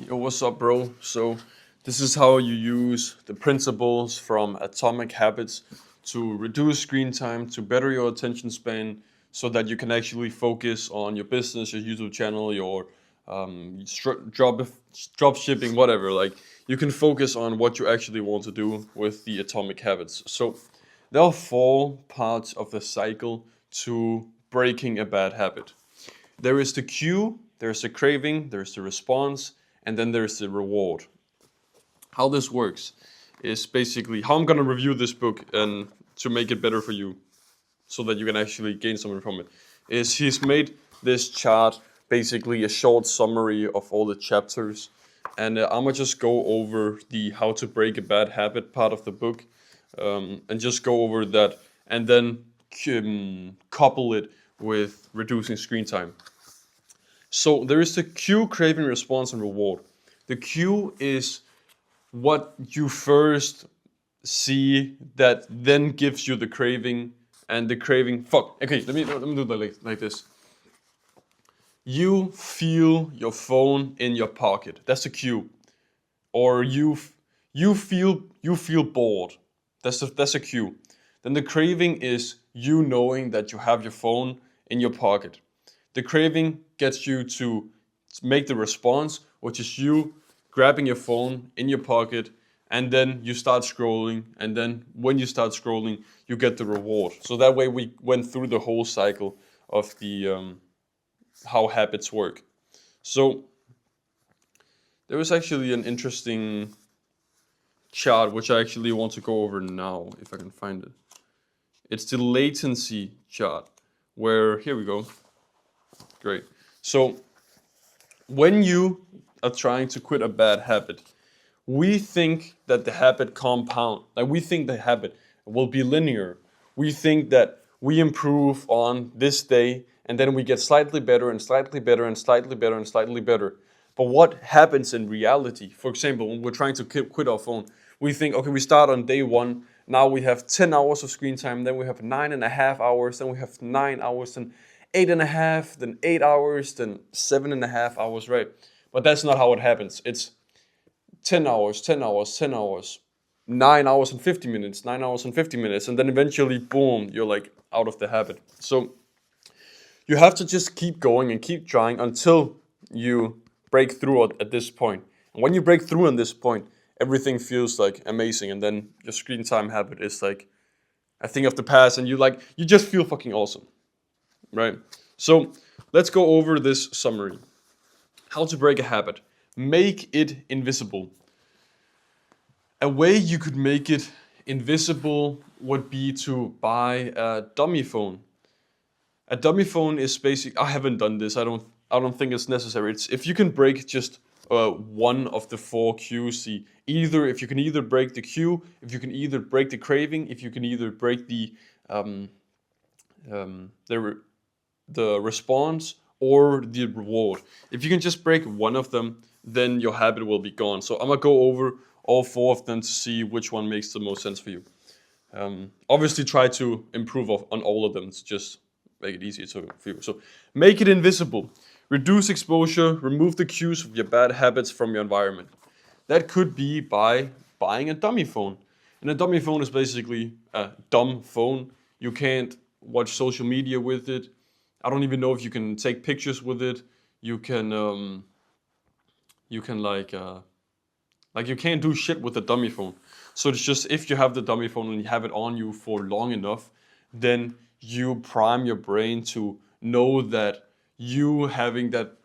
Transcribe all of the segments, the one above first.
Yo, what's up, bro? So, this is how you use the principles from Atomic Habits to reduce screen time, to better your attention span, so that you can actually focus on your business, your YouTube channel, your drop shipping, whatever. Like, you can focus on what you actually want to do with the Atomic Habits. So, there are four parts of the cycle to breaking a bad habit. There is the cue, there's the craving, there's the response, and then there's the reward. How this works is basically how I'm gonna review this book and to make it better for you so that you can actually gain something from it. Is he's made this chart basically a short summary of all the chapters, and I'm gonna just go over the how to break a bad habit part of the book, and just go over that, and then couple it with reducing screen time. So there is the cue, craving, response, and reward. The cue is what you first see that then gives you the craving, and the craving. Fuck. Okay, let me do that like this. You feel your phone in your pocket. That's the cue. Or you feel bored. That's a cue. Then the craving is you knowing that you have your phone in your pocket. The craving gets you to make the response, which is you grabbing your phone in your pocket, and then you start scrolling. And then when you start scrolling, you get the reward. So that way we went through the whole cycle of the how habits work. So there was actually an interesting chart which I actually want to go over now, if I can find it. It's the latency chart, where here we go. Great. So when you are trying to quit a bad habit, we think that the habit compound. Like we think the habit will be linear. We think that we improve on this day and then we get slightly better and slightly better and slightly better and slightly better. But what happens in reality? For example, when we're trying to quit our phone, we think, okay, we start on day one. Now we have 10 hours of screen time. Then we have 9.5 hours. Then we have 9 hours. Then 8.5. Then 8 hours. Then 7.5 hours, right? But that's not how it happens. It's 10 hours, 10 hours, 10 hours, 9 hours and 50 minutes, 9 hours and 50 minutes. And then eventually, boom, you're like out of the habit. So you have to just keep going and keep trying until you break through at this point. And when you break through on this point, everything feels like amazing. And then your screen time habit is like a thing of the past, and you just feel fucking awesome, right? So let's go over this summary. How to break a habit. Make it invisible. A way you could make it invisible would be to buy a dummy phone. A dummy phone is basic. I haven't done this. I don't think it's necessary. It's if you can break just one of the four cues. If you can either break the cue, if you can either break the craving, if you can either break um, the response or the reward. If you can just break one of them, then your habit will be gone. So I'm gonna go over all four of them to see which one makes the most sense for you. Obviously, try to improve on all of them to just make it easier for you. So make it invisible. Reduce exposure. Remove the cues of your bad habits from your environment. That could be by buying a dummy phone. And a dummy phone is basically a dumb phone. You can't watch social media with it. I don't even know if you can take pictures with it. You can like you can't do shit with a dummy phone. So it's just if you have the dummy phone and you have it on you for long enough, then you prime your brain to know that you having that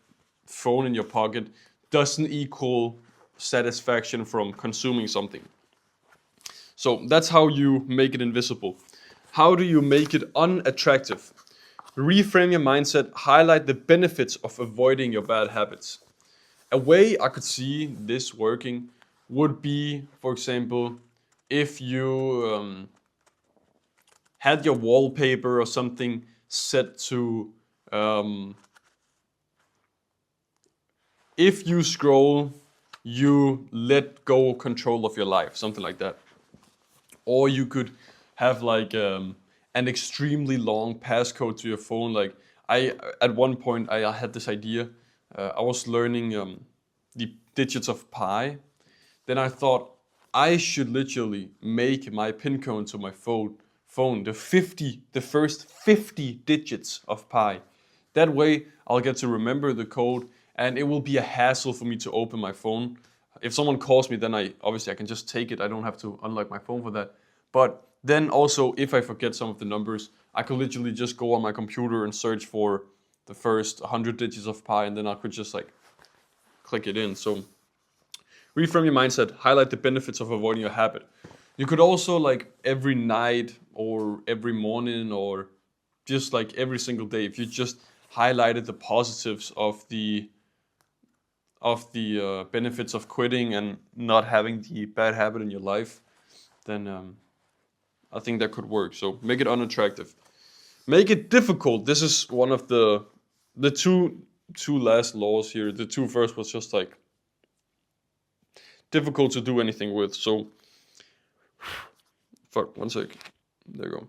phone in your pocket doesn't equal satisfaction from consuming something. So that's how you make it invisible. How do you make it unattractive? Reframe your mindset, highlight the benefits of avoiding your bad habits. A way I could see this working would be, for example, if you had your wallpaper or something set to if you scroll, you let go control of your life, something like that. Or you could have like an extremely long passcode to your phone. Like at one point I had this idea. I was learning the digits of pi, then I thought I should literally make my pin code to my phone the first 50 digits of pi. That way I'll get to remember the code, and it will be a hassle for me to open my phone. If someone calls me, then I can just take it. I don't have to unlock my phone for that. But then also, if I forget some of the numbers, I could literally just go on my computer and search for the first 100 digits of pi, and then I could just like click it in. So reframe your mindset, highlight the benefits of avoiding your habit. You could also, like, every night or every morning or just like every single day, if you just highlighted the positives of the benefits of quitting and not having the bad habit in your life, then I think that could work. So make it unattractive. Make it difficult. This is one of the two last laws here. The two first was just like difficult to do anything with. So fuck, one sec. There you go.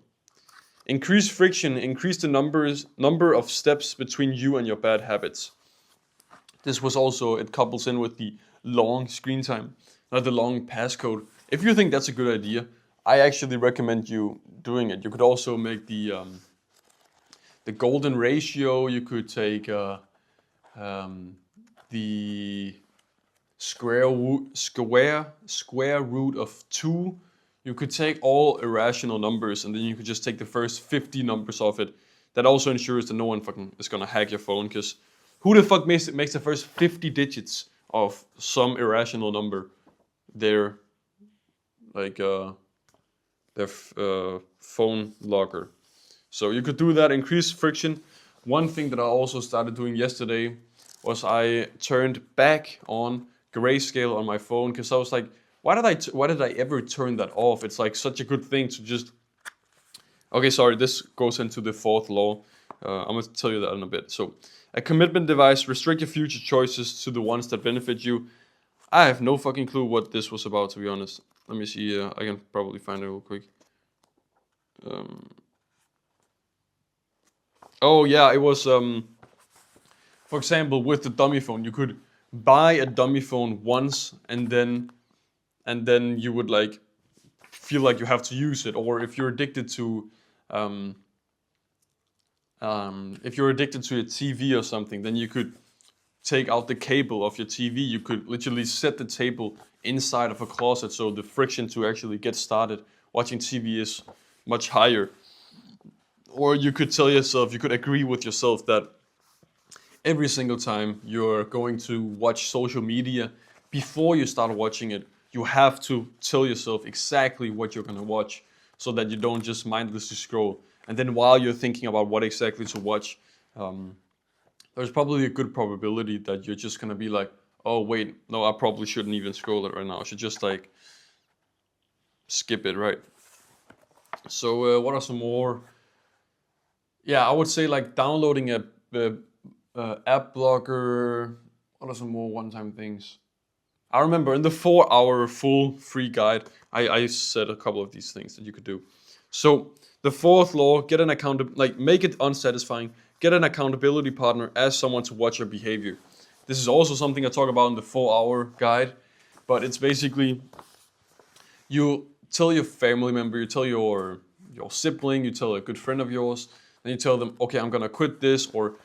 Increase friction. Increase the number of steps between you and your bad habits. This was also, it couples in with the long screen time, not the long passcode. If you think that's a good idea, I actually recommend you doing it. You could also make the golden ratio. You could take the square root of 2. You could take all irrational numbers, and then you could just take the first 50 numbers of it. That also ensures that no one fucking is gonna hack your phone, because who the fuck makes the first 50 digits of some irrational number their phone locker? So you could do that, increase friction. One thing that I also started doing yesterday was I turned back on grayscale on my phone, because I was like, why did I ever turn that off? It's like such a good thing to just... Okay, sorry, this goes into the fourth law. I'm going to tell you that in a bit. So, a commitment device, restrict your future choices to the ones that benefit you. I have no fucking clue what this was about, to be honest. Let me see, I can probably find it real quick. Oh yeah, it was, for example, with the dummy phone, you could buy a dummy phone once, and then you would like feel like you have to use it. Or if you're addicted to a TV or something, then you could take out the cable of your TV. You could literally set the table inside of a closet, so the friction to actually get started watching TV is much higher. Or you could tell yourself, you could agree with yourself that every single time you're going to watch social media, before you start watching it, you have to tell yourself exactly what you're going to watch, so that you don't just mindlessly scroll. And then while you're thinking about what exactly to watch, there's probably a good probability that you're just going to be like, oh wait, no, I probably shouldn't even scroll it right now. I should just like skip it, right? So what are some more? Yeah, I would say like downloading a app blocker. What are some more one-time things? I remember in the 4-hour full free guide, I said a couple of these things that you could do. So the fourth law, make it unsatisfying. Get an accountability partner as someone to watch your behavior. This is also something I talk about in the 4-hour guide, but it's basically, you tell your family member, you tell your sibling, you tell a good friend of yours, and you tell them, okay, I'm gonna quit this, or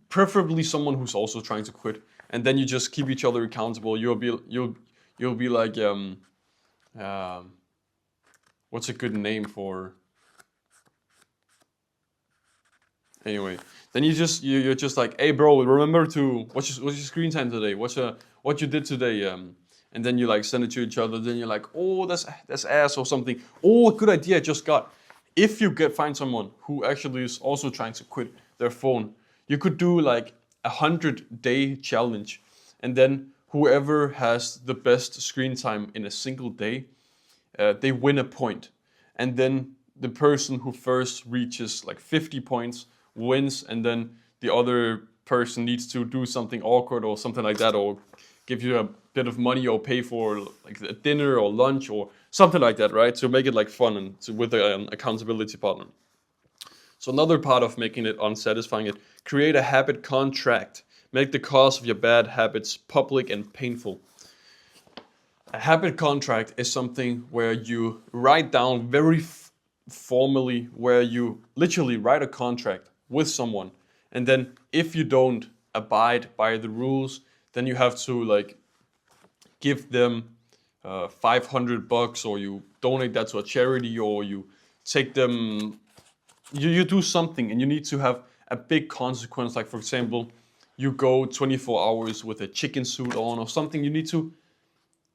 preferably someone who's also trying to quit, and then you just keep each other accountable. You'll be like what's a good name for? Anyway, then you're just like, hey bro, remember to what's your screen time today? What you did today? And then you like send it to each other. Then you're like, oh, that's ass or something. Oh, good idea I just got. If you find someone who actually is also trying to quit their phone, you could do like 100-day challenge, and then whoever has the best screen time in a single day, they win a point, and then the person who first reaches like 50 points wins, and then the other person needs to do something awkward or something like that, or give you a bit of money or pay for like a dinner or lunch or something like that, right? To make it like fun and with an accountability partner. So another part of making it unsatisfying, create a habit contract. Make the cause of your bad habits public and painful. A habit contract is something where you write down very formally, where you literally write a contract with someone, and then if you don't abide by the rules, then you have to like give them $500, or you donate that to a charity, or you take them, you do something, and you need to have a big consequence. Like for example, you go 24 hours with a chicken suit on or something. You need to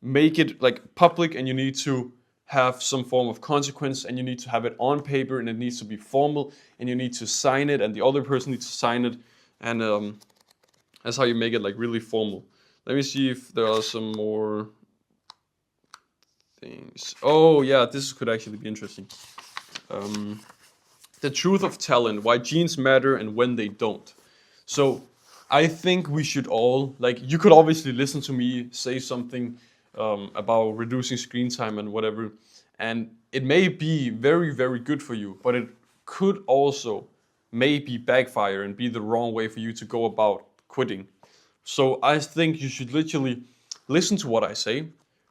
make it like public, and you need to have some form of consequence, and you need to have it on paper, and it needs to be formal, and you need to sign it, and the other person needs to sign it, and that's how you make it like really formal. Let me see if there are some more things. Oh yeah, this could actually be interesting. The truth of talent, why genes matter and when they don't. So I think we should all, like, you could obviously listen to me say something about reducing screen time and whatever, and it may be very, very good for you, but it could also maybe backfire and be the wrong way for you to go about quitting. So I think you should literally listen to what I say,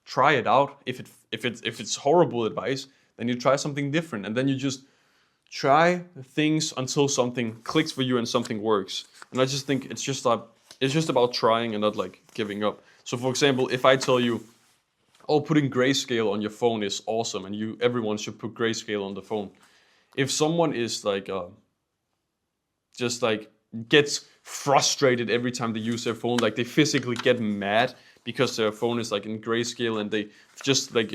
try it out. If it's horrible advice, then you try something different, and then you just try things until something clicks for you and something works. And I just think it's just about trying and not like giving up. So for example, if I tell you, oh, putting grayscale on your phone is awesome, and everyone should put grayscale on the phone. If someone is like just like gets frustrated every time they use their phone, like they physically get mad because their phone is like in grayscale, and they just like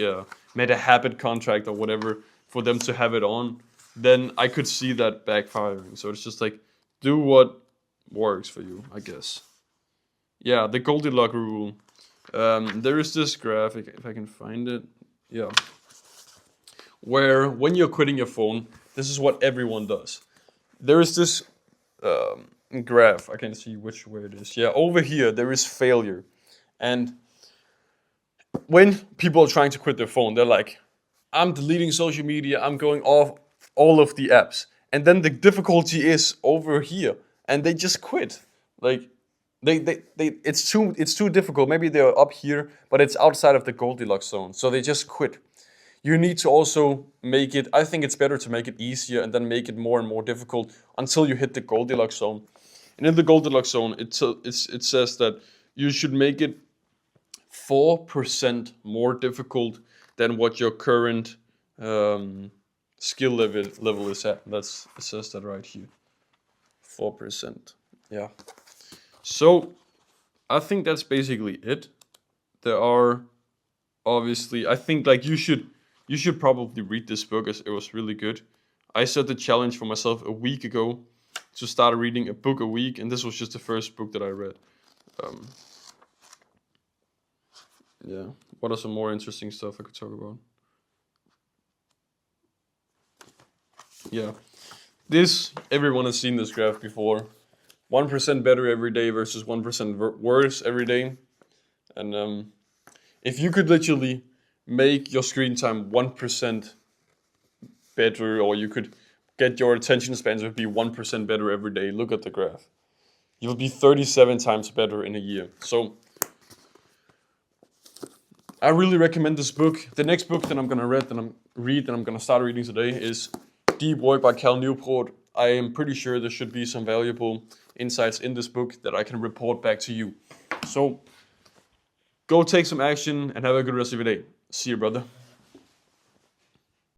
made a habit contract or whatever for them to have it on, then I could see that backfiring. So it's just like, do what works for you, I guess. Yeah, the Goldilocks rule. There is this graphic, if I can find it. Yeah. Where when you're quitting your phone, this is what everyone does. There is this graph. I can see which way it is. Yeah, over here there is failure. And when people are trying to quit their phone, they're like, I'm deleting social media, I'm going off all of the apps. And then the difficulty is over here, and they just quit. Like they it's too difficult. Maybe they're up here, but it's outside of the Goldilocks zone. So they just quit. You need to also make it, I think it's better to make it easier and then make it more and more difficult until you hit the Goldilocks zone. And in the Goldilocks zone, it says that you should make it 4% more difficult than what your current skill level is at. It says that right here. 4%. Yeah. So I think that's basically it. There are obviously, I think like you should probably read this book, as it was really good. I set the challenge for myself a week ago to start reading a book a week, and this was just the first book that I read. Yeah, what are some more interesting stuff I could talk about? Yeah, everyone has seen this graph before. 1% better every day versus 1% worse every day. And if you could literally make your screen time 1% better, or you could get your attention spans to be 1% better every day, look at the graph. You'll be 37 times better in a year. So I really recommend this book. The next book that I'm gonna read that I'm gonna start reading today is Deep Work by Cal Newport. I am pretty sure there should be some valuable insights in this book that I can report back to you. So go take some action and have a good rest of your day. See you, brother.